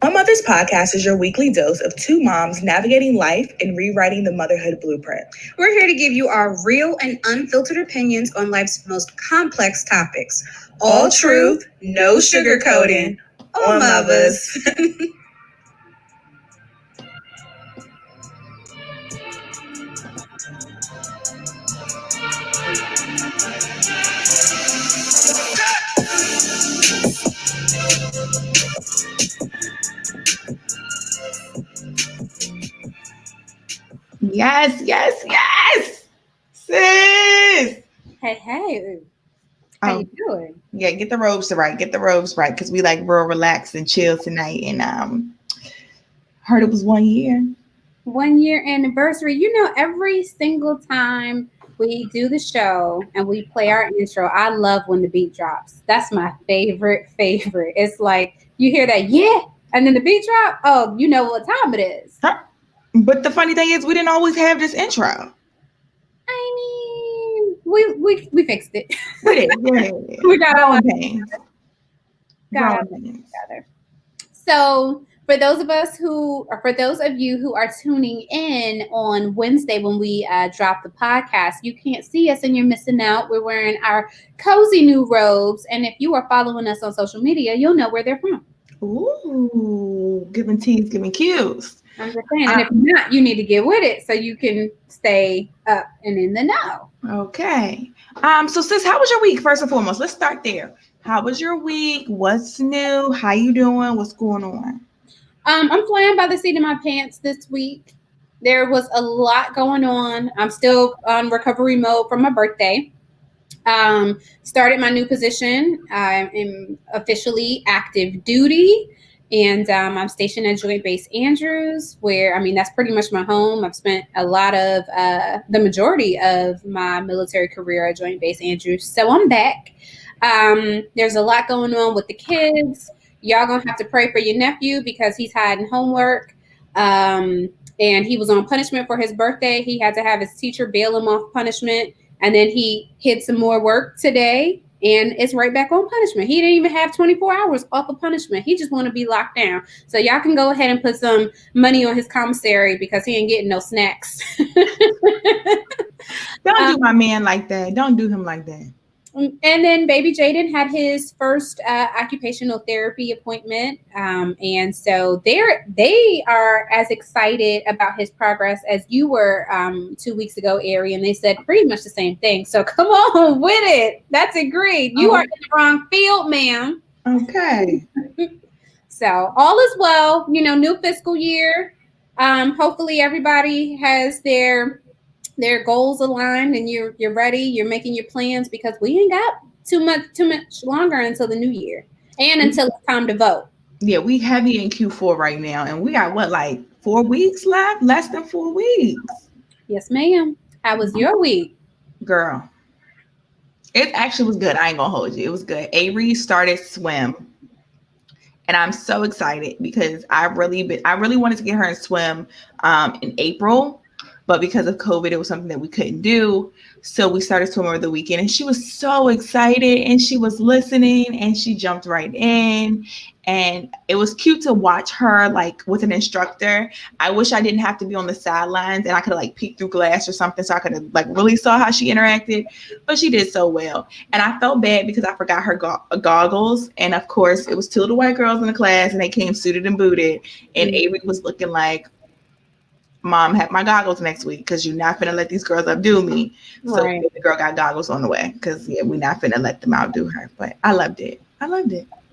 On Mother's Podcast is your weekly dose of two moms navigating life and rewriting the motherhood blueprint. We're here to give you our real and unfiltered opinions on life's most complex topics. All truth, no sugarcoating. On Muvas. Yes. Sis. Hey. How you doing? Yeah, get the robes right. Because we like real relaxed and chill tonight. And heard it was 1 year. 1 year anniversary. You know, every single time we do the show and we play our intro, I love when the beat drops. That's my favorite. It's like you hear that, yeah, and then the beat drop. Oh, you know what time it is. Huh? But the funny thing is, we didn't always have this intro. I mean, we fixed it. We did. We got all pains. together. So for those of you who are tuning in on Wednesday when we drop the podcast, you can't see us and you're missing out. We're wearing our cozy new robes, and if you are following us on social media, you'll know where they're from. Ooh, giving teas, giving cues. I'm just saying, and if not, you need to get with it so you can stay up and in the know. Okay. So sis, how was your week? First and foremost, let's start there. How was your week? What's new? How you doing? What's going on? I'm flying by the seat of my pants this week. There was a lot going on. I'm still on recovery mode from my birthday. Started my new position. I am officially active duty. And I'm stationed at Joint Base Andrews, where, that's pretty much my home. I've spent a lot of the majority of my military career at Joint Base Andrews. So I'm back. There's a lot going on with the kids. Y'all gonna have to pray for your nephew because he's hiding homework. And he was on punishment for his birthday. He had to have his teacher bail him off punishment. And then he hid some more work today. And it's right back on punishment. He didn't even have 24 hours off of punishment. He just want to be locked down. So y'all can go ahead and put some money on his commissary because he ain't getting no snacks. Don't do my man like that. Don't do him like that. And then baby Jaden had his first occupational therapy appointment. And so they are as excited about his progress as you were 2 weeks ago, Ari, and they said pretty much the same thing. So come on with it. That's agreed. You are in the wrong field, ma'am. Okay. So all is well, new fiscal year. Hopefully everybody has their goals aligned and you're ready, you're making your plans because we ain't got too much longer until the new year and until it's time to vote. Yeah, we heavy in Q4 right now and we got 4 weeks left? Less than 4 weeks. Yes, ma'am. How was your week? Girl, it actually was good. I ain't gonna hold you. It was good. Avery started swim. And I'm so excited because I really wanted to get her in swim in April. But because of COVID, it was something that we couldn't do. So we started swimming over the weekend and she was so excited and she was listening and she jumped right in. And it was cute to watch her with an instructor. I wish I didn't have to be on the sidelines and I could have peeked through glass or something so I could have really saw how she interacted. But she did so well. And I felt bad because I forgot her goggles. And of course, it was 2 little white girls in the class and they came suited and booted. And Avery was looking like, Mom, have my goggles next week because you're not finna let these girls outdo me. Right. So the girl got goggles on the way because we're not finna let them outdo her. But I loved it.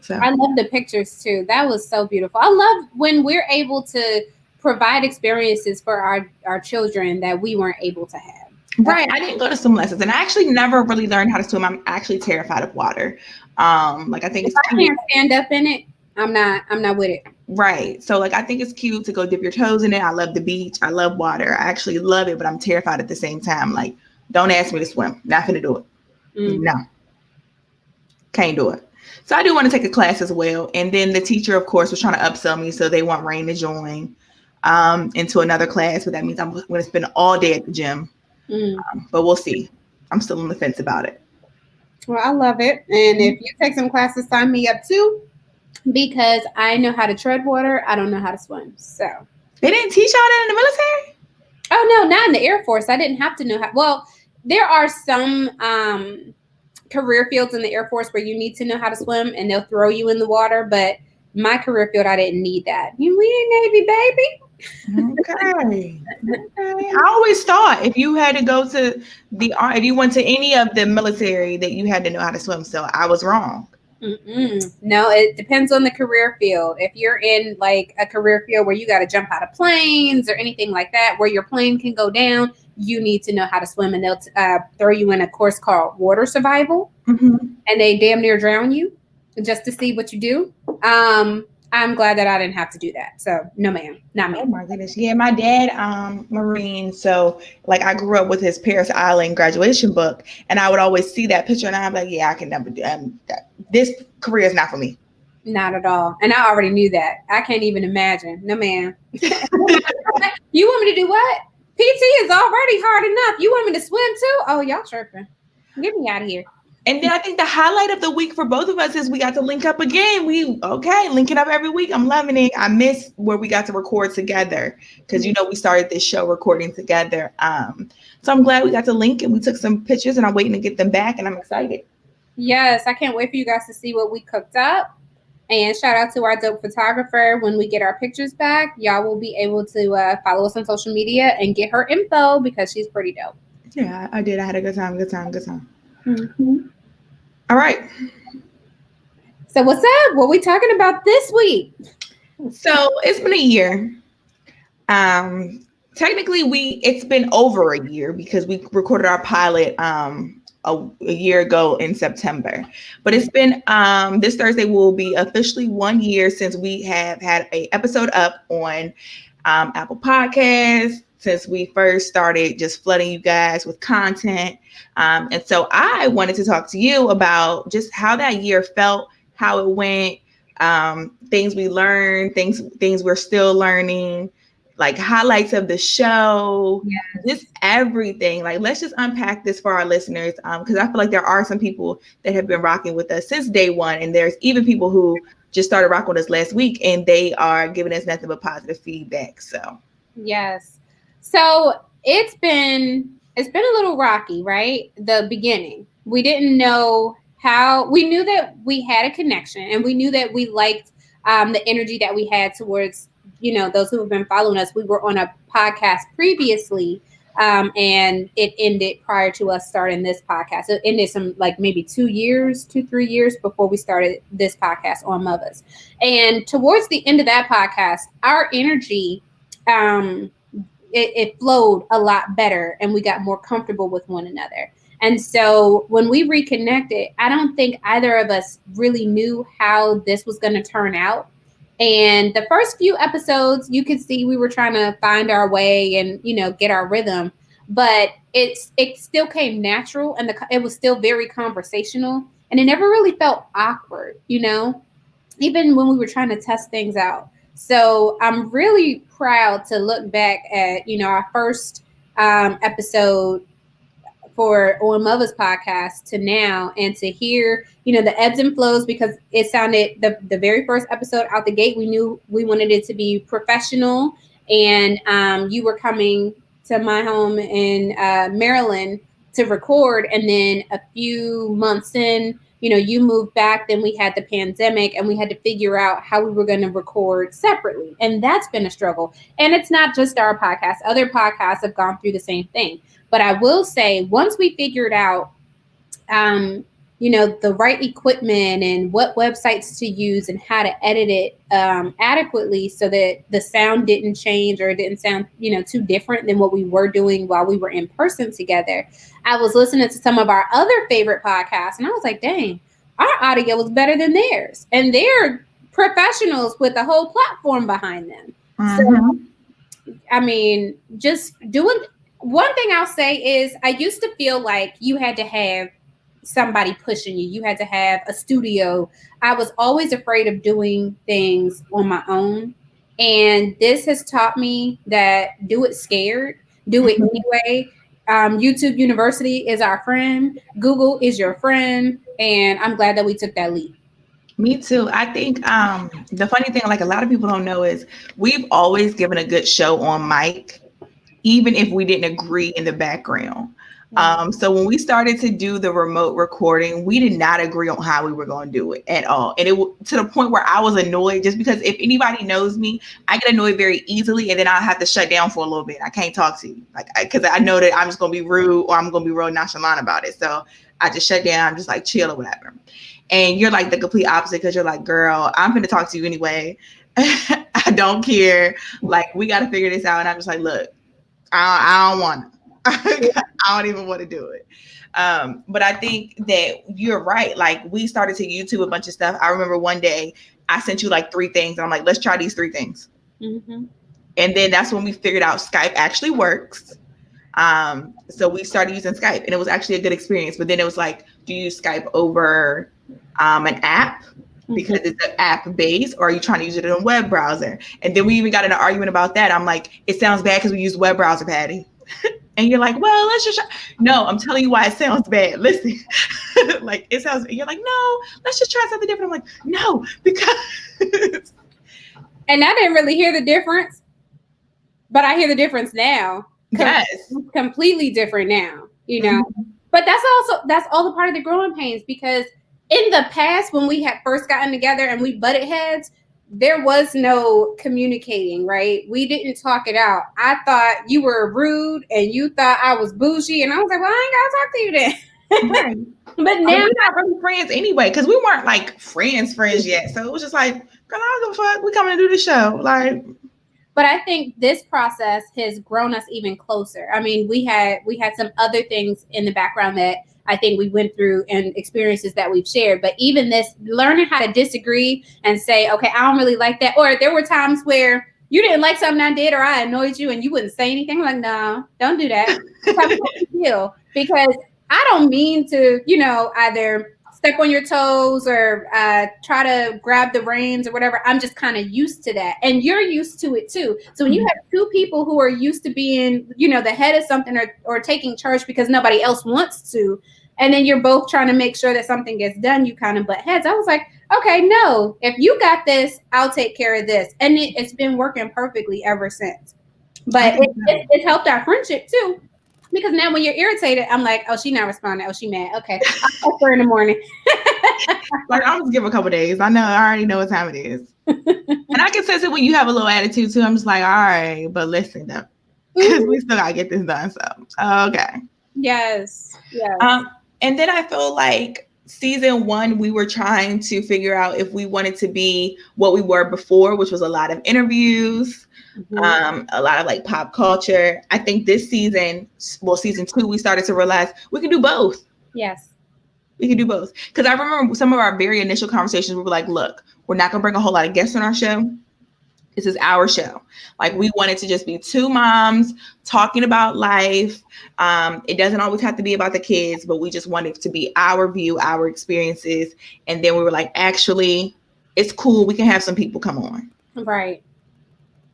So I love the pictures too. That was so beautiful. I love when we're able to provide experiences for our children that we weren't able to have. Right. I didn't go to swim lessons and I actually never really learned how to swim. I'm actually terrified of water. I think if I can't stand up in it, I'm not with it. Right. So I think it's cute to go dip your toes in it. I love the beach. I love water. I actually love it, but I'm terrified at the same time. Don't ask me to swim. Not gonna do it. No. Can't do it. So I do want to take a class as well. And then the teacher, of course, was trying to upsell me. So they want Rain to join into another class. But that means I'm going to spend all day at the gym. But we'll see. I'm still on the fence about it. Well, I love it. And if you take some classes, sign me up too. because I know how to tread water. I don't know how to swim. So, They didn't teach y'all that in the military? oh no, not in the Air Force. I didn't have to know how. Well, there are some career fields in the Air Force where you need to know how to swim and they'll throw you in the water. But my career field, I didn't need that. We ain't Navy, baby. Okay. Okay. I always thought if you had to go to if you went to any of the military, that you had to know how to swim. So I was wrong. No, it depends on the career field. If you're in like a career field where you got to jump out of planes or anything like that, where your plane can go down, you need to know how to swim, and they'll throw you in a course called water survival, and they damn near drown you just to see what you do. I'm glad that I didn't have to do that. So no, ma'am, not me. Oh my goodness. Yeah, my dad, Marine. So like I grew up with his Paris Island graduation book, and I would always see that picture, and I'm like, yeah, I can never do this career is not for me. Not at all. And I already knew that. I can't even imagine. No, ma'am. You want me to do what? PT is already hard enough. You want me to swim too? Oh, y'all tripping. Get me out of here. And then I think the highlight of the week for both of us is we got to link up again. Linking up every week. I'm loving it. I miss where we got to record together because we started this show recording together. So I'm glad we got to link and we took some pictures and I'm waiting to get them back and I'm excited. Yes, I can't wait for you guys to see what we cooked up. And shout out to our dope photographer. When we get our pictures back, y'all will be able to follow us on social media and get her info because she's pretty dope. Yeah, I did. I had a good time. Mm-hmm. All right. So what's up? What we talking about this week? So it's been a year. Technically, it's been over a year because we recorded our pilot a year ago in September. But it's been this Thursday will be officially 1 year since we have had a episode up on Apple Podcasts, since we first started just flooding you guys with content. And so I wanted to talk to you about just how that year felt, how it went, things we learned, things we're still learning, like highlights of the show, just everything. Like, let's just unpack this for our listeners, because I feel like there are some people that have been rocking with us since day one, and there's even people who just started rocking with us last week, and they are giving us nothing but positive feedback. So yes, so it's been a little rocky, right? The beginning, we didn't know how. We knew that we had a connection, and we knew that we liked the energy that we had towards those who have been following us. We were on a podcast previously, and it ended prior to us starting this podcast. It ended some like maybe 3 years before we started this podcast on Muvas. And towards the end of that podcast, our energy, it flowed a lot better, and we got more comfortable with one another. And so when we reconnected, I don't think either of us really knew how this was going to turn out. And the first few episodes, you could see we were trying to find our way and, get our rhythm. But it still came natural, and it was still very conversational. And it never really felt awkward, even when we were trying to test things out. So I'm really proud to look back at, our first episode for On Mother's podcast to now, and to hear, the ebbs and flows, because it sounded the very first episode out the gate, we knew we wanted it to be professional. And you were coming to my home in Maryland to record. And then a few months in, you moved back, then we had the pandemic, and we had to figure out how we were going to record separately. And that's been a struggle. And it's not just our podcast. Other podcasts have gone through the same thing. But I will say, once we figured out, the right equipment and what websites to use and how to edit it adequately so that the sound didn't change or it didn't sound, too different than what we were doing while we were in person together, I was listening to some of our other favorite podcasts, and I was like, dang, our audio was better than theirs. And they're professionals with a whole platform behind them. So, I mean, just doing... One thing I'll say is I used to feel like you had to have somebody pushing you. You had to have a studio. I was always afraid of doing things on my own. And this has taught me that do it scared, do it anyway. YouTube University is our friend. Google is your friend. And I'm glad that we took that leap. Me too. I think the funny thing, like a lot of people don't know, is we've always given a good show on mic, even if we didn't agree in the background. So when we started to do the remote recording, we did not agree on how we were going to do it at all, and to the point where I was annoyed. Just because if anybody knows me, I get annoyed very easily, and then I have to shut down for a little bit. I can't talk to you, like because I know that I'm just going to be rude or I'm going to be real nonchalant about it. So I just shut down. I'm just like chill or whatever. And you're like the complete opposite because you're like, girl, I'm going to talk to you anyway. I don't care. Like we got to figure this out. And I'm just like, look. I don't want to. I don't even want to do it. But I think that you're right. Like we started to YouTube a bunch of stuff. I remember one day I sent you like 3 things, and I'm like, let's try these 3 things. Mm-hmm. And then that's when we figured out Skype actually works. So we started using Skype, and it was actually a good experience. But then it was like, do you use Skype over an app? Because it's an app based, or are you trying to use it in a web browser? And then we even got in an argument about that. I'm like, it sounds bad because we use web browser, Patty. And you're like, well, let's just no, I'm telling you why it sounds bad. Listen, like it sounds, you're like, no, let's just try something different. I'm like, no, because and I didn't really hear the difference, but I hear the difference now. Yes. It's completely different now, you know. But that's all the part of the growing pains, because in the past, when we had first gotten together and we butted heads, there was no communicating, right? We didn't talk it out. I thought you were rude and you thought I was bougie. And I was like, well, I ain't got to talk to you then. Right. But now we're not really friends anyway, because we weren't like friends yet. So it was just like, girl, I don't give a fuck. We coming to do the show. Like, but I think this process has grown us even closer. I mean, we had some other things in the background that I think we went through and experiences that we've shared. But even this, learning how to disagree and say, okay, I don't really like that. Or there were times where you didn't like something I did, or I annoyed you and you wouldn't say anything. I'm like, no, don't do that. Because I don't mean to, either step on your toes or try to grab the reins or whatever. I'm just kind of used to that. And you're used to it too. So when you have 2 people who are used to being, the head of something or taking charge because nobody else wants to, and then you're both trying to make sure that something gets done, you kind of butt heads. I was like, okay, no, if you got this, I'll take care of this. And it's been working perfectly ever since. But it's helped our friendship too. Because now when you're irritated, I'm like, oh, she not responding. Oh, she mad. Okay. I'll call her in the morning. Like, I'll just give a couple days. I already know what time it is. And I can sense it when you have a little attitude too. I'm just like, all right, but listen though, because we still gotta get this done. So, okay. Yes. And then I feel like season 1, we were trying to figure out if we wanted to be what we were before, which was a lot of interviews, a lot of like pop culture. I think this season 2, we started to realize we can do both. Yes. We can do both. Because I remember some of our very initial conversations, we were like, look, we're not going to bring a whole lot of guests on our show. This is our show. Like, we wanted to just be 2 moms talking about life. It doesn't always have to be about the kids, but we just wanted it to be our view, our experiences. And then we were like, actually, it's cool. We can have some people come on. Right.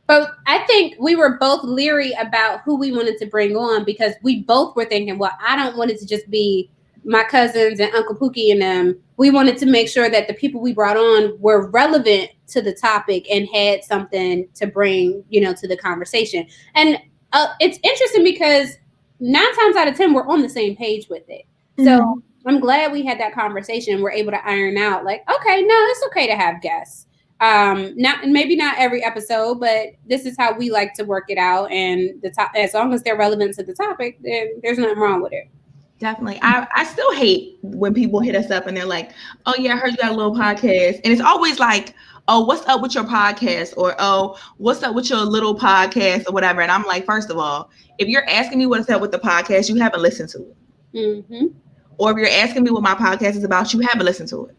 But I think we were both leery about who we wanted to bring on, because we both were thinking, well, I don't want it to just be my cousins and Uncle Pookie and them. We wanted to make sure that the people we brought on were relevant to the topic and had something to bring, to the conversation. And it's interesting because 9 times out of 10, we're on the same page with it. So I'm glad we had that conversation. We're able to iron out like, okay, no, it's okay to have guests. Maybe not every episode, but this is how we like to work it out. And as long as they're relevant to the topic, then there's nothing wrong with it. Definitely. I still hate when people hit us up and they're like, oh yeah, I heard you got a little podcast. And it's always like, oh, what's up with your podcast? Or, oh, what's up with your little podcast or whatever. And I'm like, first of all, if you're asking me what's up with the podcast, you haven't listened to it. Or if you're asking me what my podcast is about, you haven't listened to it.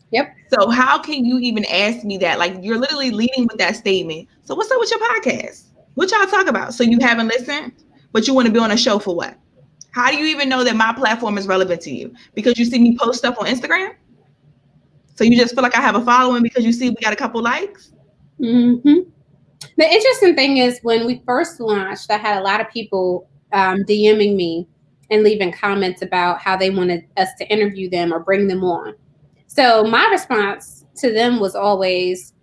Yep. So how can you even ask me that? Like, you're literally leading with that statement. So what's up with your podcast? What y'all talk about? So you haven't listened, but you want to be on a show for what? How do you even know that my platform is relevant to you? Because you see me post stuff on Instagram? So you just feel like I have a following because you see we got a couple likes? The interesting thing is, when we first launched, I had a lot of people DMing me and leaving comments about how they wanted us to interview them or bring them on. So my response to them was always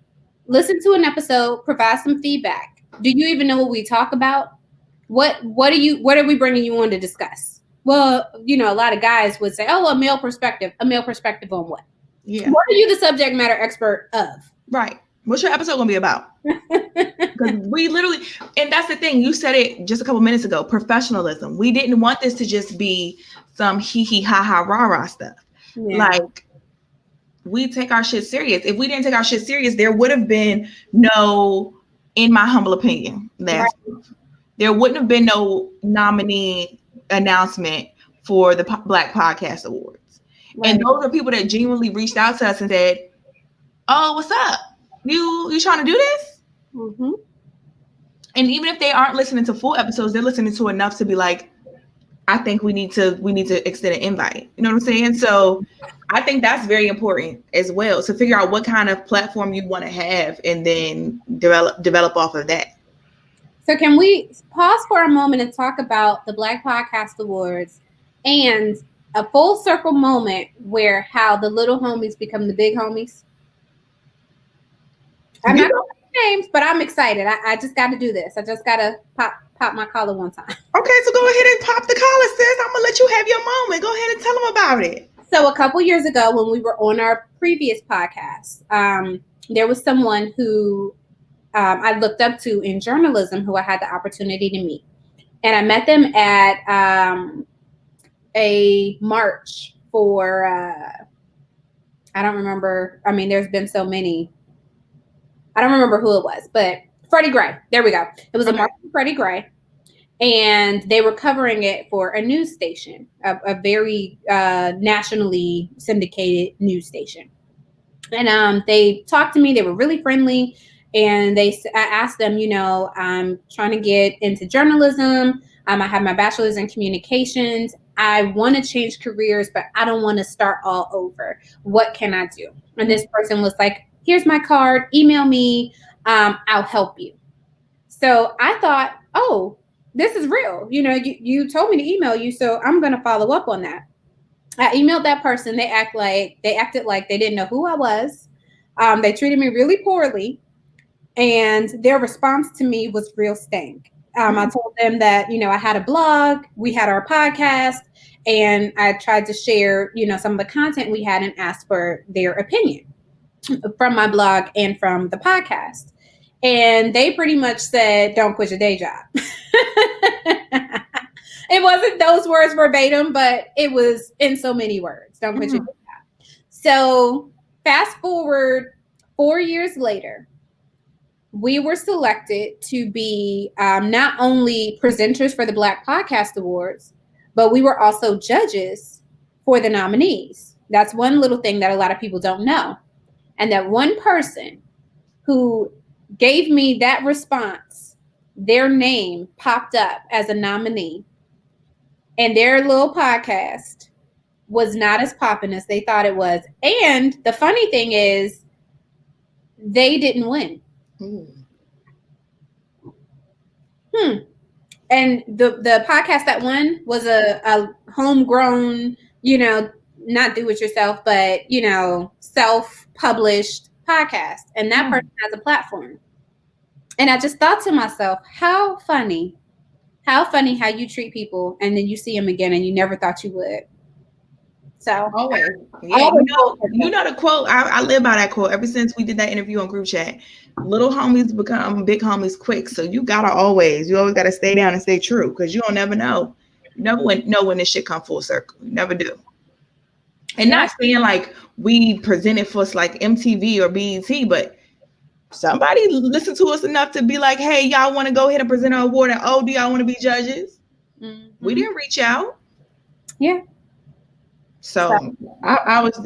listen to an episode, provide some feedback. Do you even know what we talk about? What are we bringing you on to discuss? Well, a lot of guys would say, "Oh, a male perspective." A male perspective on what? Yeah. What are you the subject matter expert of? Right. What's your episode gonna be about? Because we literally, and that's the thing, you said it just a couple minutes ago, professionalism. We didn't want this to just be some hee hee ha ha rah rah stuff. Yeah. Like, we take our shit serious. If we didn't take our shit serious, there would have been no, in my humble opinion, there wouldn't have been no nominee announcement for the Black Podcast Awards. Right. And those are people that genuinely reached out to us and said, "Oh, what's up? You trying to do this?" Mm-hmm. And even if they aren't listening to full episodes, they're listening to enough to be like, I think we need to extend an invite. You know what I'm saying? So I think that's very important as well, to figure out what kind of platform you want to have and then develop off of that. So can we pause for a moment and talk about the Black Podcast Awards and a full circle moment where how the little homies become the big homies? I'm not going to say names, but I'm excited. I just got to do this. I just got to pop my collar one time. Okay, so go ahead and pop the collar, sis. I'm going to let you have your moment. Go ahead and tell them about it. So a couple years ago when we were on our previous podcast, there was someone who I looked up to in journalism who I had the opportunity to meet. And I met them at a march for, I don't remember. I mean, there's been so many. I don't remember who it was, but Freddie Gray. There we go. It was a march for Freddie Gray. And they were covering it for a news station, a very nationally syndicated news station. And they talked to me. They were really friendly. And I asked them, I'm trying to get into journalism. I have my bachelor's in communications. I want to change careers, but I don't want to start all over. What can I do? And this person was like, here's my card. Email me. I'll help you. So I thought, oh, this is real. You told me to email you, so I'm going to follow up on that. I emailed that person. They acted like they didn't know who I was. They treated me really poorly. And their response to me was real stank. I told them that, I had a blog, we had our podcast, and I tried to share, some of the content we had and asked for their opinion from my blog and from the podcast. And they pretty much said, don't quit your day job. It wasn't those words verbatim, but it was in so many words. Don't quit your day job. So fast forward 4 years later, we were selected to be not only presenters for the Black Podcast Awards, but we were also judges for the nominees. That's one little thing that a lot of people don't know. And that one person who gave me that response, their name popped up as a nominee. And their little podcast was not as popping as they thought it was. And the funny thing is, they didn't win. And the podcast that won was a homegrown, not do it yourself, but, self-published podcast. And that person has a platform. And I just thought to myself, how funny how you treat people and then you see them again and you never thought you would. So always. Yeah, you know the quote. I live by that quote ever since we did that interview on group chat. Little homies become big homies quick. So you always gotta stay down and stay true, because you don't never know. You never know when this shit come full circle. You never do. And not saying like we presented for like MTV or BET, but somebody listened to us enough to be like, hey, y'all want to go ahead and present an award, and do y'all want to be judges? Mm-hmm. We didn't reach out. Yeah. So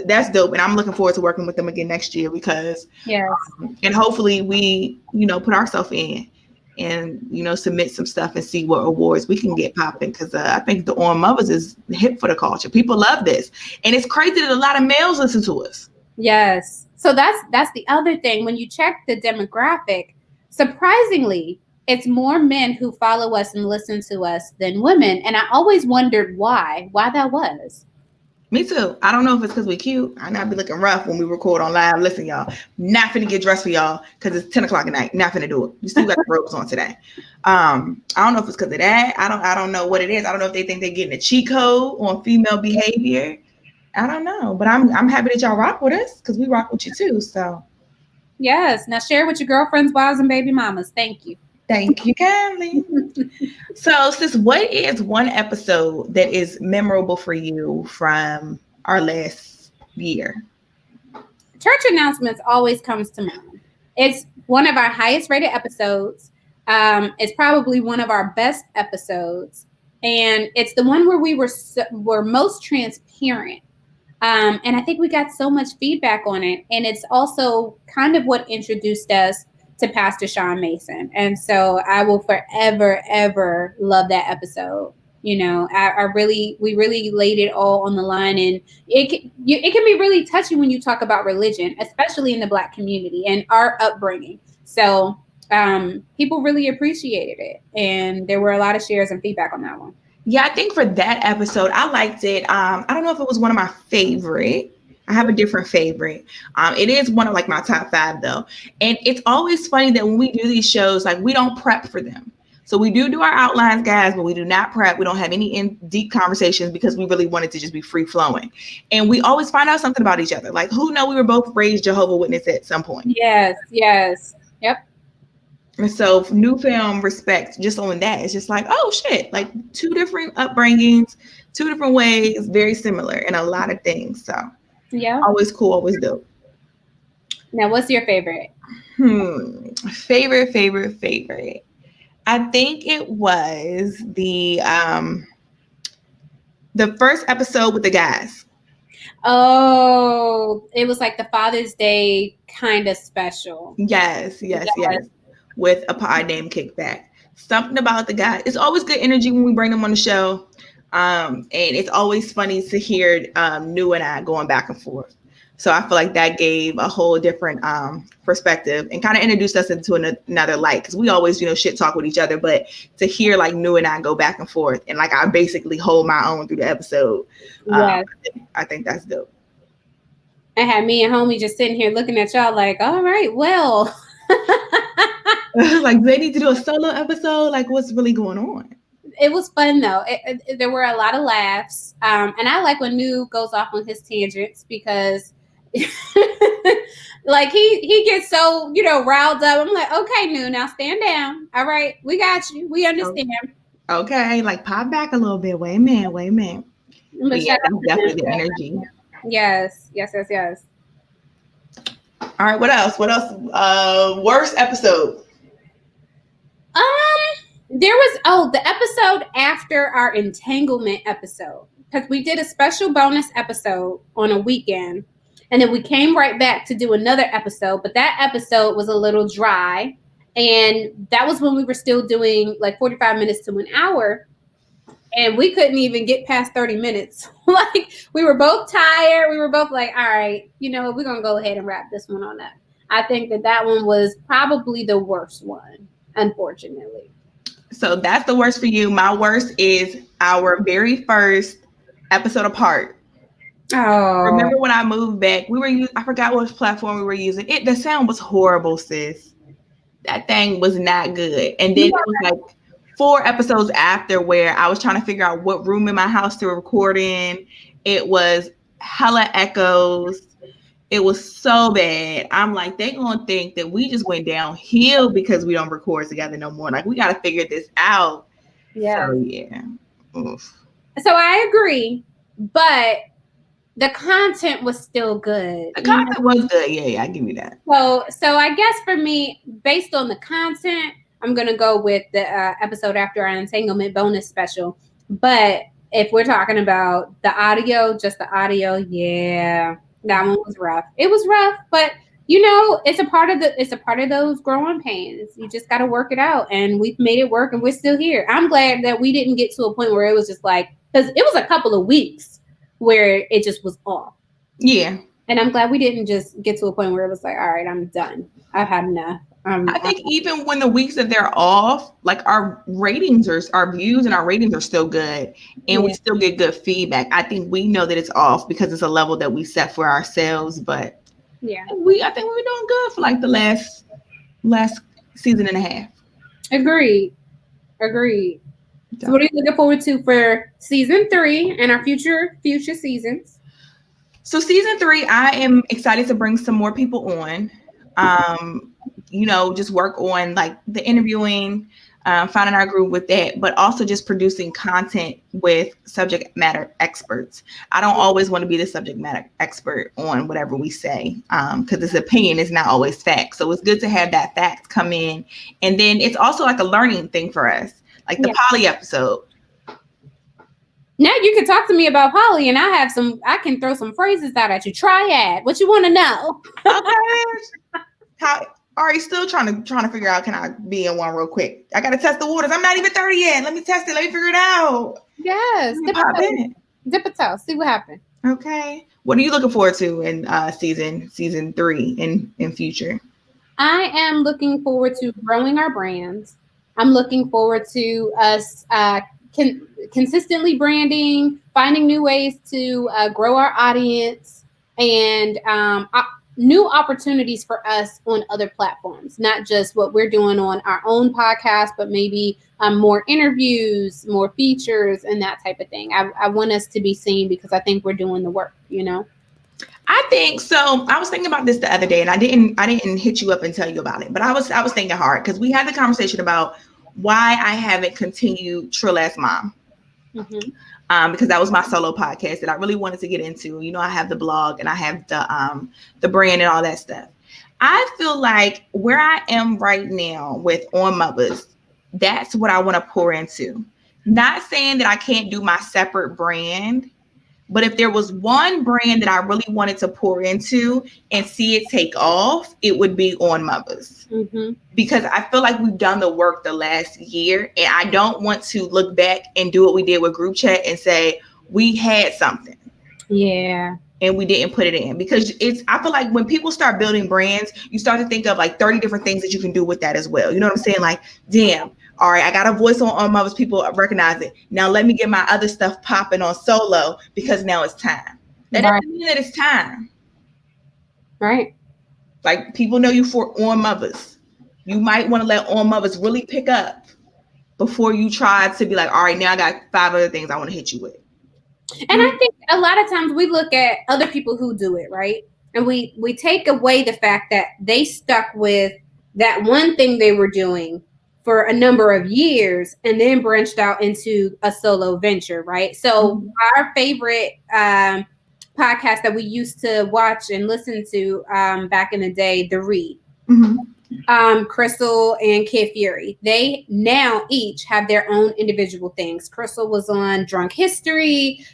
that's dope, and I'm looking forward to working with them again next year, because and hopefully we put ourselves in and submit some stuff and see what awards we can get popping, because I think the On Muvas is hip for the culture. People love this, and it's crazy that a lot of males listen to us. Yes. So that's the other thing. When you check the demographic, surprisingly, it's more men who follow us and listen to us than women. And I always wondered why that was. Me too. I don't know if it's because we cute. I know I be looking rough when we record on live. Listen, y'all, not finna get dressed for y'all because it's 10 o'clock at night. Not finna do it. You still got the robes on today. I don't know if it's because of that. I don't know what it is. I don't know if they think they're getting a cheat code on female behavior. I don't know. But I'm happy that y'all rock with us because we rock with you too. So Yes. Now share with your girlfriends, wives, and baby mamas. Thank you. thank you kindly. So, sis, what is one episode that is memorable for you from our last year? Church announcements always comes to mind. It's one of our highest rated episodes. It's probably one of our best episodes, and it's the one where were most transparent. And I think we got so much feedback on it, and it's also kind of what introduced us to Pastor Sean Mason. And so I will forever, ever love that episode. You know, we really laid it all on the line, and it can be really touching when you talk about religion, especially in the Black community and our upbringing. So people really appreciated it, and there were a lot of shares and feedback on that one. Yeah, I think for that episode, I liked it. I don't know if it was one of my favorite. I have a different favorite. It is one of like my top 5 though. And it's always funny that when we do these shows, like we don't prep for them. So we do our outlines, guys, but we do not prep. We don't have any deep conversations because we really wanted to just be free flowing. And we always find out something about each other. Like who know we were both raised Jehovah's Witness at some point. Yes, yes. Yep. And so newfound respect just on that. It's just like, oh shit, like 2 different upbringings, 2 different ways, very similar in a lot of things. So yeah, always cool, always dope. Now, what's your favorite? Favorite. I think it was the first episode with the guys. Oh, it was like the Father's Day kind of special. Yes. With a pod named Kickback. Something about the guys. It's always good energy when we bring them on the show. And it's always funny to hear New and I going back and forth. So I feel like that gave a whole different perspective and kind of introduced us into another light because we always, shit talk with each other. But to hear like New and I go back and forth and like I basically hold my own through the episode, I think that's dope. I had me and homie just sitting here looking at y'all like, all right, well. Like they need to do a solo episode. Like what's really going on? It was fun though. There were a lot of laughs, and I like when New goes off on his tangents because, like he gets so riled up. I'm like, okay, New, now stand down. All right, we got you. We understand. Okay, like pop back a little bit. Wait a minute. But yeah, that's definitely the energy. Yes. All right, what else? Worst episode. There was the episode after our entanglement episode, because we did a special bonus episode on a weekend, and then we came right back to do another episode, but that episode was a little dry, and that was when we were still doing like 45 minutes to an hour, and we couldn't even get past 30 minutes. Like we were both tired. We were both like, all right, we're gonna go ahead and wrap this one on up. I think that one was probably the worst one, unfortunately. So that's the worst for you. My worst is our very first episode apart. Oh, remember when I moved back? I forgot which platform we were using. The sound was horrible, sis. That thing was not good. And then it was like 4 episodes after where I was trying to figure out what room in my house to record in. It was hella echoes. It was so bad. I'm like, they gonna think that we just went downhill because we don't record together no more. Like we got to figure this out. Yeah. So yeah. Oof. So I agree, but the content was still good. The content was good. Yeah, I give you that. So I guess for me, based on the content, I'm gonna go with the episode after our entanglement bonus special. But if we're talking about the audio, just the audio, yeah. That one was rough. It was rough, but it's a part of those growing pains. You just got to work it out, and we've made it work, and we're still here. I'm glad that we didn't get to a point where it was just like, because it was a couple of weeks where it just was off. Yeah. And I'm glad we didn't just get to a point where it was like, all right, I'm done. I've had enough. I think even when the weeks that they're off, like our views and our ratings are still good, and we Yeah. still get good feedback. I think we know that it's off because it's a level that we set for ourselves, but Yeah. I think we're doing good for like the last season and a half. Agreed. Agreed. So So, what are you looking forward to for season 3 and our future seasons? so season 3, I am excited to bring some more people on. Um, just work on like the interviewing, finding our groove with that, but also just producing content with subject matter experts. I don't always want to be the subject matter expert on whatever we say, because this opinion is not always fact. So it's good to have that fact come in, and then it's also like a learning thing for us, like the Yeah. poly episode. Now you can talk to me about Polly, and I can throw some phrases out at you. Triad. What you want to know? Okay. How are you still trying to figure out, can I be in one real quick? I gotta test the waters. I'm not even 30 yet. Let me test it. Let me figure it out. Yes. Let me Dip pop a toe. in. Dip a toe. See what happens. Okay. What are you looking forward to in season 3 in future? I am looking forward to growing our brands. I'm looking forward to us consistently branding, finding new ways to grow our audience, and new opportunities for us on other platforms. Not just what we're doing on our own podcast, but maybe more interviews, more features, and that type of thing. I want us to be seen because I think we're doing the work. You know. I think so. I was thinking about this the other day, and I didn't hit you up and tell you about it, but I was thinking hard because we had the conversation about why I haven't continued Trill Ass Mom. Mm-hmm. Because that was my solo podcast that I really wanted to get into. I have the blog and I have the brand and all that stuff. I feel like where I am right now with On Mothers, that's what I want to pour into. Not saying that I can't do my separate brand, but if there was one brand that I really wanted to pour into and see it take off, it would be On Mothers, Mm-hmm. because I feel like we've done the work the last year, and I don't want to look back and do what we did with group chat and say we had something Yeah. and we didn't put it in, because I feel like when people start building brands, you start to think of like 30 different things that you can do with that as well. You know what I'm saying? Like, damn, all right, I got a voice on Mothers, people recognize it. Now let me get my other stuff popping on solo because now it's time. That Right. doesn't mean that it's time. Right. Like, people know you for On Mothers. You might want to let On Mothers really pick up before you try to be like, all right, now I got 5 other things I want to hit you with. And I think a lot of times we look at other people who do it, right? And we take away the fact that they stuck with that one thing they were doing for a number of years and then branched out into a solo venture, right? So our favorite podcast that we used to watch and listen to back in the day, The Read. Mm-hmm. Crystal and Kid Fury. They now each have their own individual things. Crystal was on Drunk History,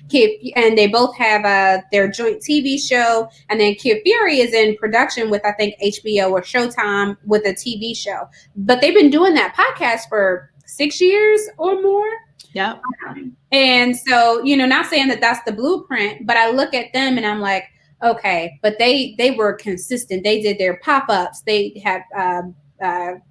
and they both have their joint TV show. And then Kid Fury is in production with, I think, HBO or Showtime with a TV show. But they've been doing that podcast for 6 years or more. Yep. And so, not saying that that's the blueprint, but I look at them and I'm like, okay, but they were consistent. They did their pop-ups. They had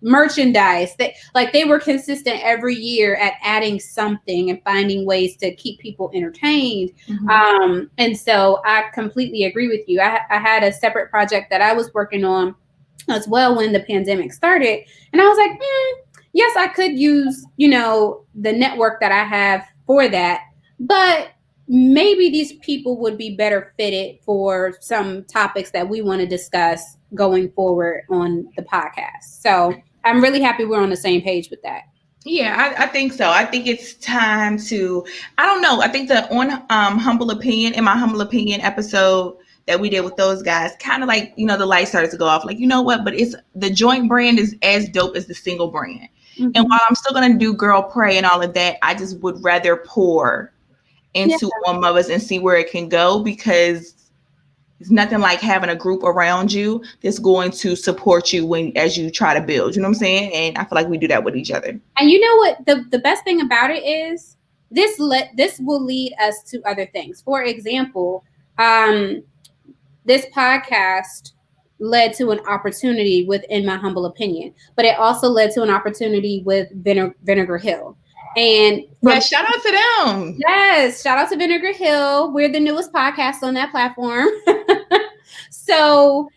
merchandise. They were consistent every year at adding something and finding ways to keep people entertained. Mm-hmm. And so I completely agree with you. I had a separate project that I was working on as well when the pandemic started. And I was like, yes, I could use, the network that I have for that. But maybe these people would be better fitted for some topics that we want to discuss going forward on the podcast. So I'm really happy we're on the same page with that. Yeah, I think so. I think it's time to, I don't know. I think the Humble Opinion, in my Humble Opinion episode that we did with those guys, kind of like, the light started to go off. Like, you know what? But it's the joint brand is as dope as the single brand. Mm-hmm. And while I'm still going to do Girl Pray and all of that, I just would rather pour into On Mothers and see where it can go, because it's nothing like having a group around you that's going to support you as you try to build. You know what I'm saying? And I feel like we do that with each other. And you know what? The best thing about it is this will lead us to other things. For example, this podcast led to an opportunity within my humble opinion, but it also led to an opportunity with Vinegar Hill. And Yeah, from shout out to them. yes, shout out to Vinegar Hill. We're the newest podcast on that platform. So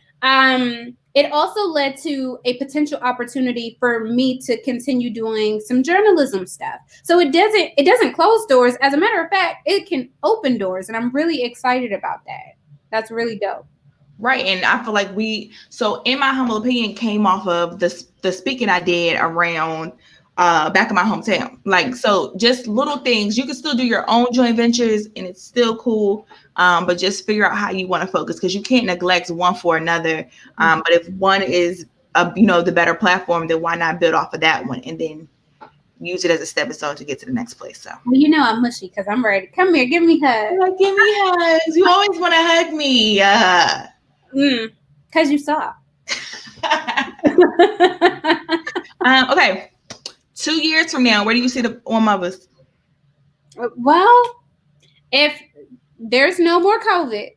it also led to a potential opportunity for me to continue doing some journalism stuff. So it doesn't close doors. As a matter of fact, it can open doors, and I'm really excited about that. That's really dope. Right. And I feel like so in my humble opinion, came off of the speaking I did around back in my hometown. Like, so just little things. You can still do your own joint ventures and it's still cool. But just figure out how you want to focus because you can't neglect one for another. But if one is the better platform, then why not build off of that one and then use it as a stepping stone to get to the next place. So Well, I'm mushy because I'm ready. Come here, give me a hug. like, give me hugs. You always want to hug me. Because you saw. Okay. 2 years from now, where do you see the on Muvas? Well, if there's no more COVID,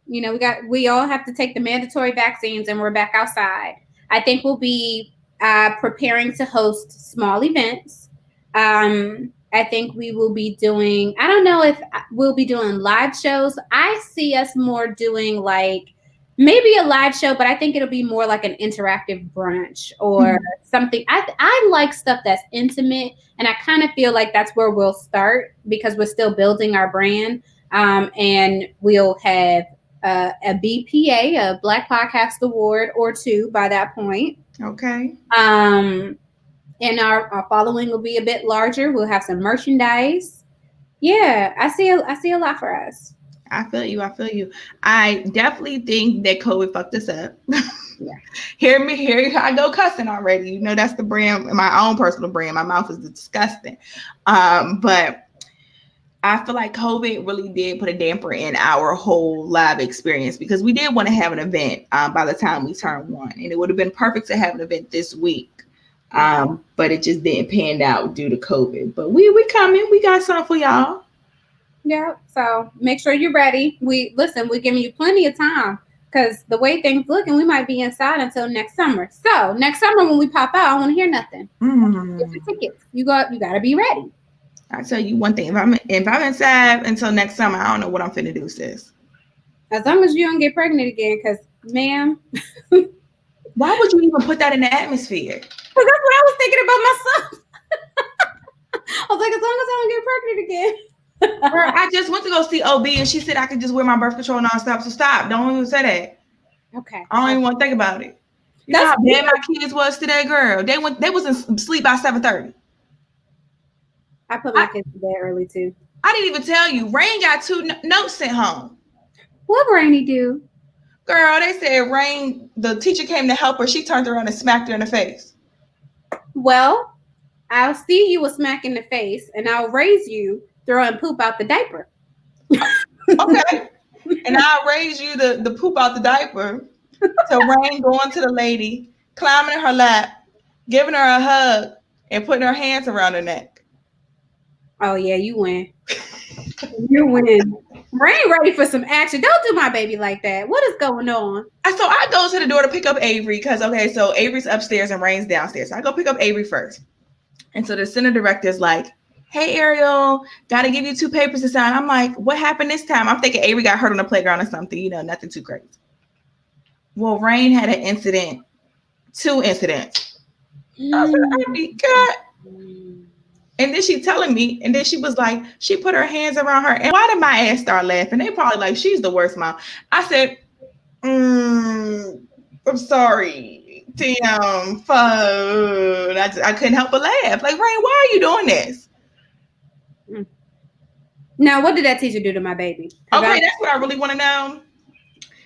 we all have to take the mandatory vaccines and we're back outside. I think we'll be preparing to host small events. I think we will be doing, I don't know if we'll be doing live shows. I see us more doing like maybe a live show, but I think it'll be more like an interactive brunch or something. I like stuff that's intimate, and I kind of feel like that's where we'll start because we're still building our brand. And we'll have a BPA, a Black Podcast Award or two by that point. Okay. And our following will be a bit larger. We'll have some merchandise. Yeah, I see a lot for us. I feel you. I definitely think that COVID fucked us up. Yeah. Here I go cussing already. That's the brand, my own personal brand. My mouth is disgusting. But I feel like COVID really did put a damper in our whole live experience because we did want to have an event by the time we turned 1. And it would have been perfect to have an event this week. But it just didn't pan out due to COVID. But we coming. We got something for y'all. Yeah. So make sure you're ready. We're giving you plenty of time because the way things looking, we might be inside until next summer. So next summer when we pop out, I don't want to hear nothing. Get your tickets. You got to be ready. I tell you one thing: if I'm inside until next summer, I don't know what I'm finna do, sis. As long as you don't get pregnant again, because ma'am, why would you even put that in the atmosphere? Because that's what I was thinking about myself. I was like, as long as I don't get pregnant again. Girl, I just went to go see OB and she said I could just wear my birth control nonstop. So stop. Don't even say that. Okay. I don't even want to think about it. You know how bad my kids was today, girl. They was in sleep by 7:30. I put my kids to bed early too. I didn't even tell you. Rain got 2 notes sent home. What Rainy do? Girl, they said Rain, the teacher came to help her. She turned around and smacked her in the face. Well, I'll see you a smack in the face and I'll raise you throwing poop out the diaper. Okay. And I'll raise you the poop out the diaper. So Rain going to the lady, climbing in her lap, giving her a hug, and putting her hands around her neck. Oh, yeah, you win. You win. Rain ready for some action. Don't do my baby like that. What is going on? So I go to the door to pick up Avery because, so Avery's upstairs and Rain's downstairs. So I go pick up Avery first. And so the center director is like, hey, Ariel, got to give you 2 papers to sign. I'm like, what happened this time? I'm thinking Avery got hurt on the playground or something, nothing too crazy. Well, Rain had an incident, 2 incidents. I was like, oh my God. And then she telling me, and then she was like, she put her hands around her. And why did my ass start laughing? They probably like, she's the worst mom. I said, I'm sorry, Tim, phone. I couldn't help but laugh. Like, Rain, why are you doing this? Now, what did that teacher do to my baby? Okay, that's what I really want to know.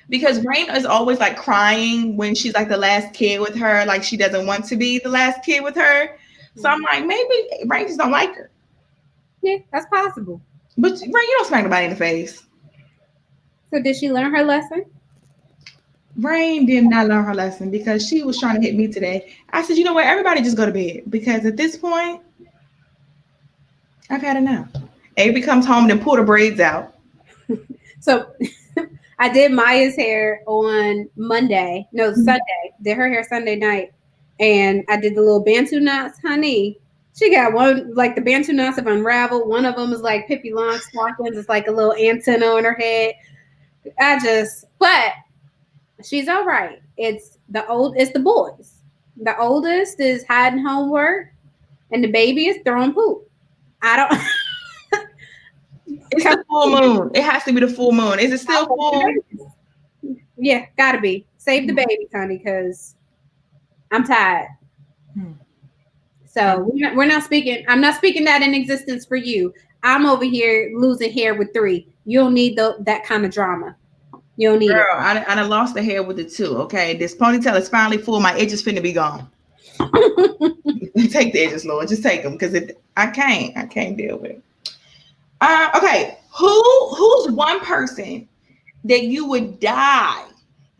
Because Rain is always like crying when she's like the last kid with her. Like she doesn't want to be the last kid with her. So I'm like, maybe Rain just don't like her. Yeah, that's possible. But Rain, you don't smack nobody in the face. So did she learn her lesson? Rain did not learn her lesson because she was trying to hit me today. I said, you know what? Everybody just go to bed because at this point, I've had enough. Avery comes home and pull the braids out. So I did Maya's hair on Monday. No, Sunday. Did her hair Sunday night. And I did the little Bantu knots, honey. She got one, like the Bantu knots have unraveled. One of them is like Pippi Longstockings. It's like a little antenna on her head. But she's all right. It's the boys. The oldest is hiding homework, and the baby is throwing poop. I don't. It's the full moon. It has to be the full moon. Is it still full? Yeah, gotta be. Save the baby, honey, because I'm tired. So we're not speaking. I'm not speaking that in existence for you. I'm over here losing hair with 3. You don't need that kind of drama. You don't need Girl, it. I done lost the hair with the 2. Okay, this ponytail is finally full. My edges finna be gone. Take the edges, Lord. Just take them because I can't deal with it. Okay, who's one person that you would die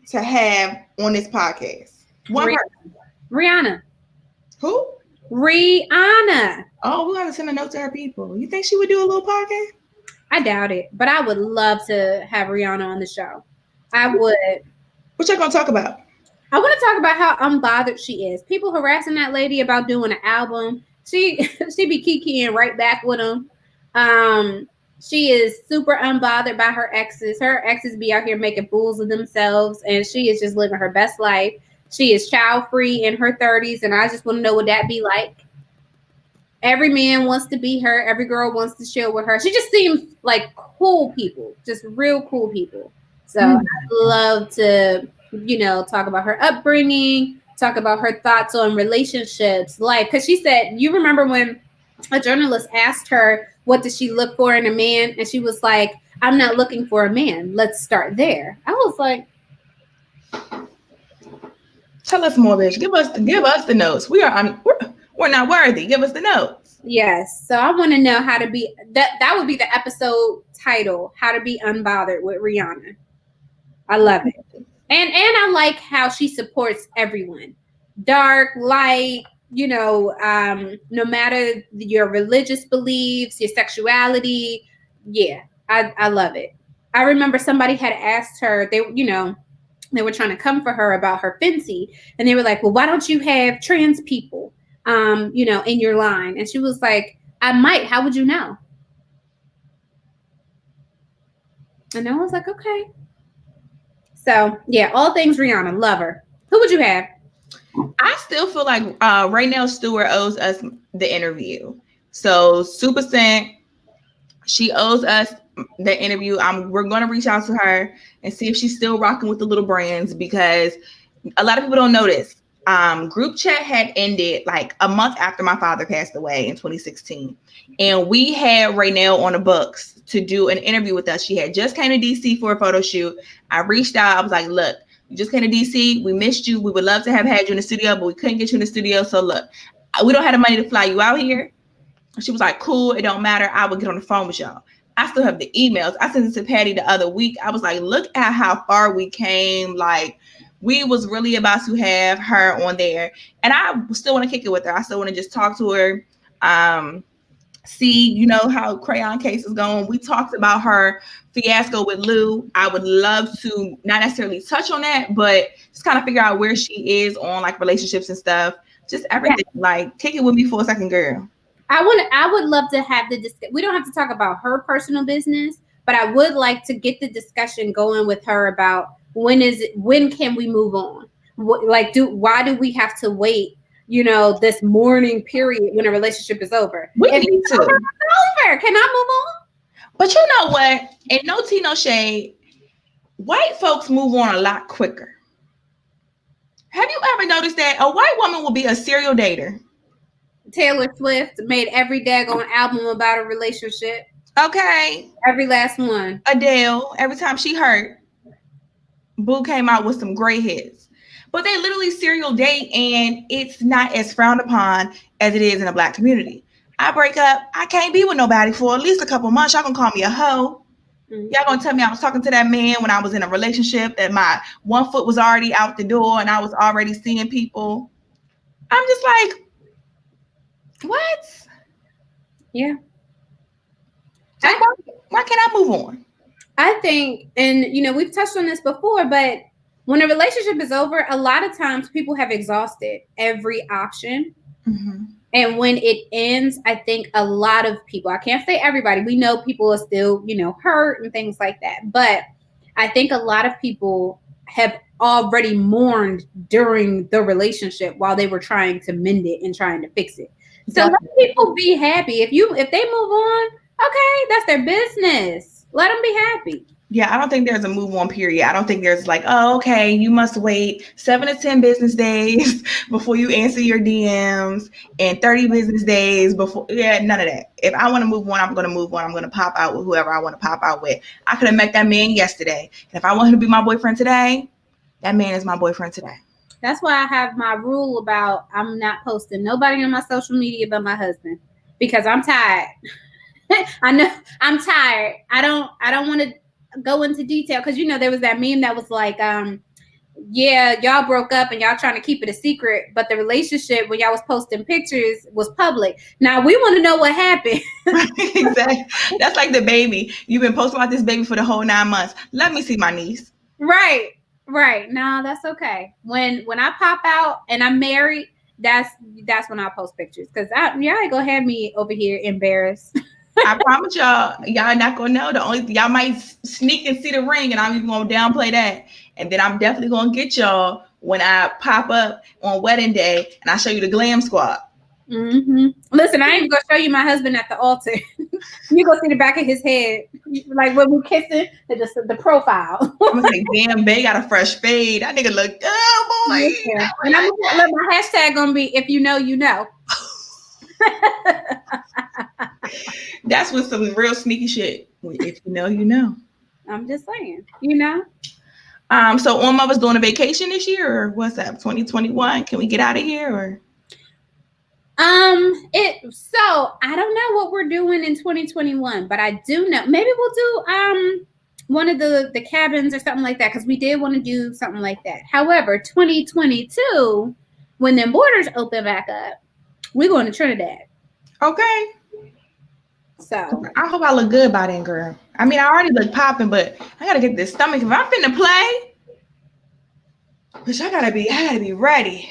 to have on this podcast? One person. Rihanna. Who? Rihanna. Oh, we gotta send a note to her people. You think she would do a little podcast? I doubt it, but I would love to have Rihanna on the show. I would. What y'all gonna talk about? I want to talk about how unbothered she is. People harassing that lady about doing an album. She be kikiing right back with them. She is super unbothered by her exes. Her exes be out here making fools of themselves, and she is just living her best life. She is child free in her 30s, and I just want to know what that be like. Every man wants to be her. Every girl wants to chill with her. She just seems like cool people, just real cool people. So I'd love to, talk about her upbringing, talk about her thoughts on relationships, life. Because she said, you remember when a journalist asked her, what does she look for in a man? And she was like, I'm not looking for a man. Let's start there. I was like, tell us more, bitch. Give us the notes. We're not worthy. Give us the notes. Yes. So I want to know how to be that would be the episode title, How to Be Unbothered with Rihanna. I love it. And I like how she supports everyone. Dark, light, no matter your religious beliefs, your sexuality. Yeah, I love it. I remember somebody had asked her, they were trying to come for her about her Fenty, and they were like, well, why don't you have trans people in your line? And she was like, I might. How would you know? And I was like, okay. So yeah, all things Rihanna, love her. Who would you have? I still feel like Raynell Stewart owes us the interview. So Super Scent, she owes us the interview. We're gonna reach out to her and see if she's still rocking with the little brands, because a lot of people don't know this. Group chat had ended like a month after my father passed away in 2016, and we had Raynell on the books to do an interview with us. She had just came to DC for a photo shoot. I reached out. I was like, look, you just came to DC. We missed you. We would love to have had you in the studio, but we couldn't get you in the studio. So look, we don't have the money to fly you out here. She was like, cool, it don't matter. I will get on the phone with y'all. I still have the emails. I sent it to Patty the other week. I was like, look at how far we came. Like, we was really about to have her on there. And I still want to kick it with her. I still want to just talk to her. See, how Crayon Case is going. We talked about her fiasco with Lou. I would love to not necessarily touch on that, but just kind of figure out where she is on like relationships and stuff. Just everything. Yeah. Like, kick it with me for a second, girl. I would love to have we don't have to talk about her personal business, but I would like to get the discussion going with her about when can we move on? Why do we have to wait, this mourning period when a relationship is over? We need to. Over. Can I move on? But you know what? And no tea, no shade. White folks move on a lot quicker. Have you ever noticed that a white woman will be a serial dater? Taylor Swift made every daggone album about a relationship. Okay. Every last one. Adele, every time she hurt, Boo came out with some great hits. But they literally serial date, and it's not as frowned upon as it is in the Black community. I break up, I can't be with nobody for at least a couple months. Y'all gonna call me a hoe. Mm-hmm. Y'all gonna tell me I was talking to that man when I was in a relationship, that my one foot was already out the door and I was already seeing people. I'm just like, what? Yeah. Why can't I move on? I think, and we've touched on this before, but when a relationship is over, a lot of times people have exhausted every option. Mm-hmm. And when it ends, I think a lot of people, I can't say everybody, we know people are still, hurt and things like that. But I think a lot of people have already mourned during the relationship while they were trying to mend it and trying to fix it. So let Definitely. people be happy. If they move on, okay, that's their business. Let them be happy. Yeah, I don't think there's a move on period. I don't think there's like, oh, okay, you must wait 7 to 10 business days before you answer your DMs and 30 business days before. Yeah, none of that. If I want to move on, I'm going to move on. I'm going to pop out with whoever I want to pop out with. I could have met that man yesterday. And if I want him to be my boyfriend today, that man is my boyfriend today. That's why I have my rule about I'm not posting nobody on my social media but my husband because I'm tired. I know I'm tired. I don't want to go into detail because there was that meme that was like, yeah, y'all broke up and y'all trying to keep it a secret, but the relationship when y'all was posting pictures was public. Now we want to know what happened. Exactly. That's like the baby. You've been posting about this baby for the whole 9 months. Let me see my niece. Right. Right. No, that's okay. When I pop out and I'm married, that's when I post pictures because y'all ain't gonna have me over here embarrassed. I promise y'all not gonna know. Y'all might sneak and see the ring, and I'm even gonna downplay that. And then I'm definitely gonna get y'all when I pop up on wedding day, and I show you the glam squad. Mm-hmm. Listen, I ain't gonna show you my husband at the altar. You gonna see the back of his head, like when we kissing, the profile. I'm gonna say, damn, Bay got a fresh fade. That nigga look good, boy. Yeah. And I'm gonna let my hashtag gonna be if you know, you know. That's with some real sneaky shit. If you know, you know. I'm just saying, So on Mother's doing a vacation this year, or what's that? 2021? Can we get out of here, or? So I don't know what we're doing in 2021, but I do know maybe we'll do one of the cabins or something like that because we did want to do something like that. However, 2022, when the borders open back up, we're going to Trinidad. Okay. So I hope I look good by then, girl. I mean, I already look popping, but I gotta get this stomach. If I'm finna play, which I gotta be ready.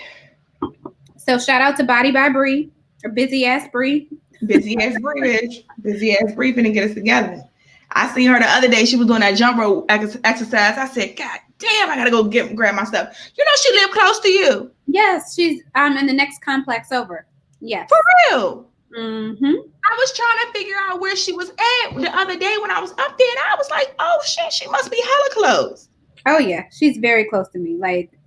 So shout out to Body by Bree, or Busy Ass Bree. Busy ass Bree, bitch. Busy ass Bree finna get us together. I seen her the other day. She was doing that jump rope exercise. I said, God damn, I gotta go grab my stuff. You know she lived close to you. Yes, she's in the next complex over. Yes. For real. Mm-hmm. I was trying to figure out where she was at the other day when I was up there, and I was like, oh shit, she must be hella close. Oh yeah, she's very close to me. Like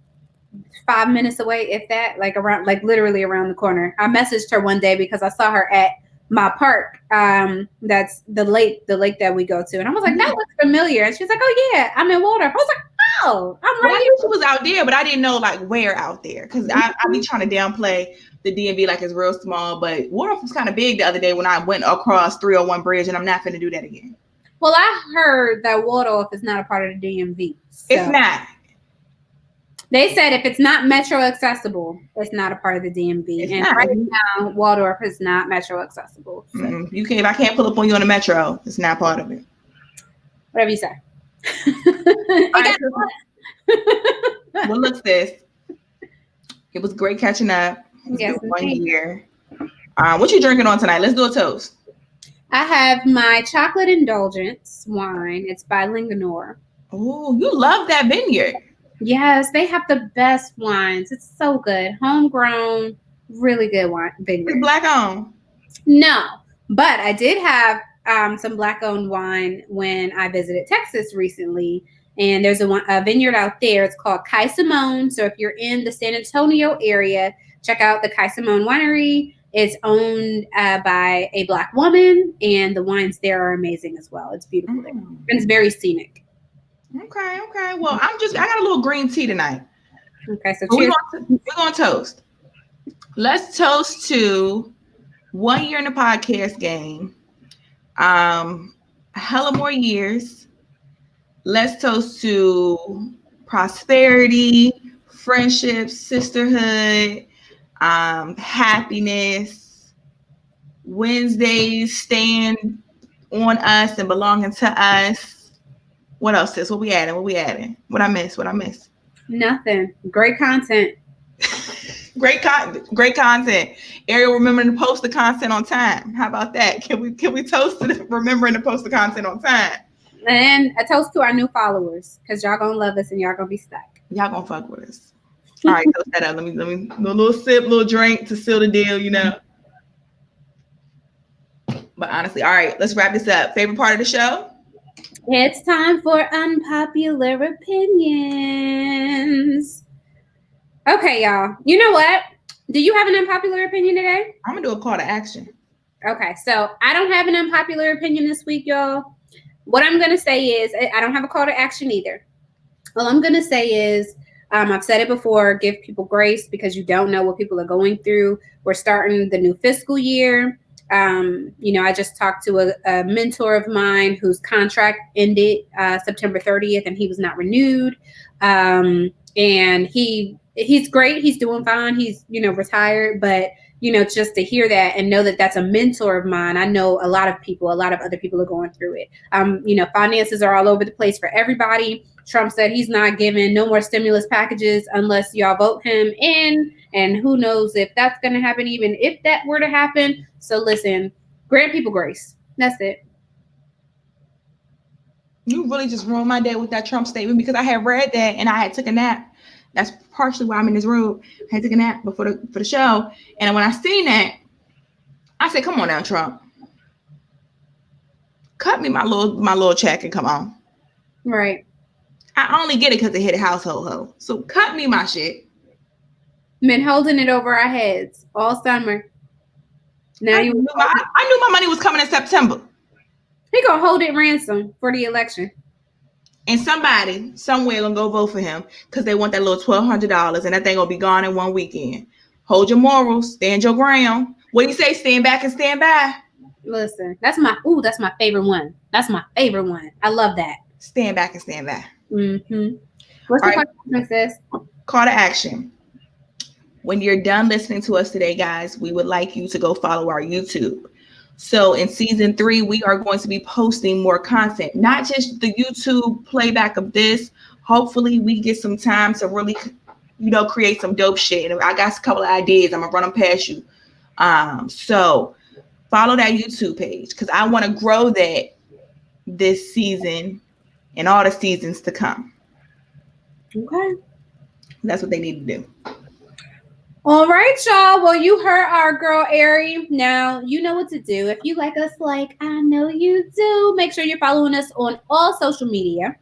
5 minutes away, if that, like around, like literally around the corner. I messaged her one day because I saw her at my park. That's the lake that we go to, and I was like, that looks familiar. And she's like, oh yeah, I'm in Water. I was like, oh, I'm Well, I right knew she was out there, but I didn't know like where out there because I be trying to downplay the DMV like it's real small. But Waldorf was kind of big the other day when I went across 301 Bridge, and I'm not going to do that again. Well, I heard that Waldorf is not a part of the DMV. So. It's not. They said if it's not metro accessible, it's not a part of the DMV. It's and not. Right now, Waldorf is not metro accessible. So. You can't. If I can't pull up on you on the metro, it's not part of it. Whatever you say. Well, look, sis. It was great catching up. It's Yes, been 1 year. What you drinking on tonight? Let's do a toast. I have my chocolate indulgence wine. It's by Linganore. Oh, you love that vineyard. Yes, they have the best wines. It's so good. Homegrown, really good wine vineyard. It's black owned. No, but I did have some black owned wine when I visited Texas recently. And there's a vineyard out there. It's called Kai Simone. So if you're in the San Antonio area, check out the Kai Simone Winery. It's owned by a black woman, and the wines there are amazing as well. It's beautiful. And it's very scenic. Okay. Well, I got a little green tea tonight. Okay, so cheers. We're going to toast. Let's toast to 1 year in the podcast game. Hella more years. Let's toast to prosperity, friendship, sisterhood, happiness. Wednesdays staying on us and belonging to us. What else, sis? What we adding? What we adding? What I miss? What I miss? Nothing. Great content. Great content. Ariel, remembering to post the content on time. How about that? Can we toast to remembering to post the content on time? And a toast to our new followers, because y'all gonna love us and y'all gonna be stuck. Y'all gonna fuck with us. All right, toast that up. Let me a little sip, little drink to seal the deal, you know. But honestly, all right, let's wrap this up. Favorite part of the show? It's time for unpopular opinions. Okay, y'all. You know what? Do you have an unpopular opinion today? I'm gonna do a call to action. Okay, so I don't have an unpopular opinion this week, y'all. What I'm gonna say is I don't have a call to action either. All I'm gonna say is I've said it before, give people grace because you don't know what people are going through. We're starting the new fiscal year. I just talked to a mentor of mine whose contract ended September 30th and he was not renewed. And he's great. He's doing fine. He's, retired, but just to hear that and know that that's a mentor of mine. I know a lot of other people are going through it. Finances are all over the place for everybody. Trump said he's not giving no more stimulus packages unless y'all vote him in. And who knows if that's going to happen, even if that were to happen. So listen, grant people grace. That's it. You really just ruined my day with that Trump statement because I had read that and I had took a nap. That's partially why I'm in this room. I had took a nap before for the show. And when I seen that, I said, come on now, Trump. Cut me my little check and come on. Right. I only get it because it hit a household hoe. So cut me my shit. Been holding it over our heads all summer. Now I knew my money was coming in September. He gonna hold it ransom for the election. And somebody somewhere gonna go vote for him because they want that little $1,200 and that thing gonna be gone in one weekend. Hold your morals, stand your ground. What do you say? Stand back and stand by. Listen, that's my favorite one. That's my favorite one. I love that. Stand back and stand by. Mm-hmm. What's the question, princess? Call to action. When you're done listening to us today, guys, we would like you to go follow our YouTube. So in season 3, we are going to be posting more content, not just the YouTube playback of this. Hopefully we get some time to really, create some dope shit. And I got a couple of ideas. I'm going to run them past you. So follow that YouTube page because I want to grow that this season and all the seasons to come. Okay. That's what they need to do. All right, y'all. Well, you heard our girl, Ari. Now, you know what to do. If you like us like I know you do, make sure you're following us on all social media.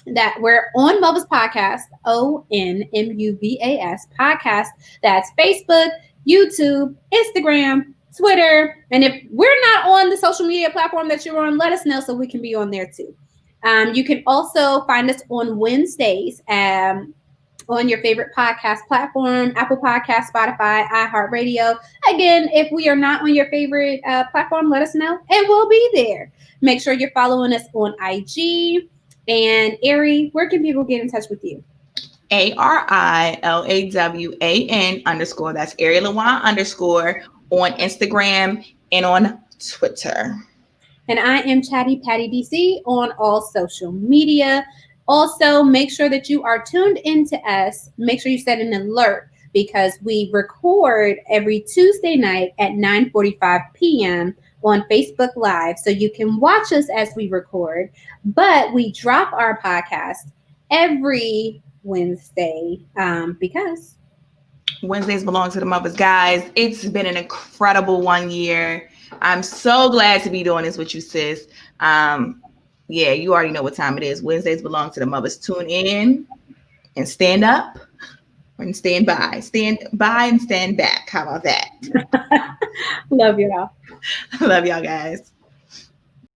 That we're on Muvas Podcast, ONMUVAS Podcast. That's Facebook, YouTube, Instagram, Twitter. And if we're not on the social media platform that you're on, let us know so we can be on there too. You can also find us on Wednesdays on your favorite podcast platform, Apple Podcasts, Spotify, iHeartRadio. Again, if we are not on your favorite platform, let us know and we'll be there. Make sure you're following us on IG. And Ari, where can people get in touch with you? ARILAWAN_. That's Ari Lawan _ on Instagram and on Twitter. And I am Chatty Patty DC on all social media. Also, make sure that you are tuned into us. Make sure you set an alert because we record every Tuesday night at 9:45 p.m. on Facebook Live. So you can watch us as we record, but we drop our podcast every Wednesday because Wednesdays belong to the Muvas. Guys, it's been an incredible 1 year. I'm so glad to be doing this with you, sis. Yeah, you already know what time it is. Wednesdays belong to the Muvas. Tune in and stand up and stand by. Stand by and stand back. How about that? Love y'all. Love y'all, guys.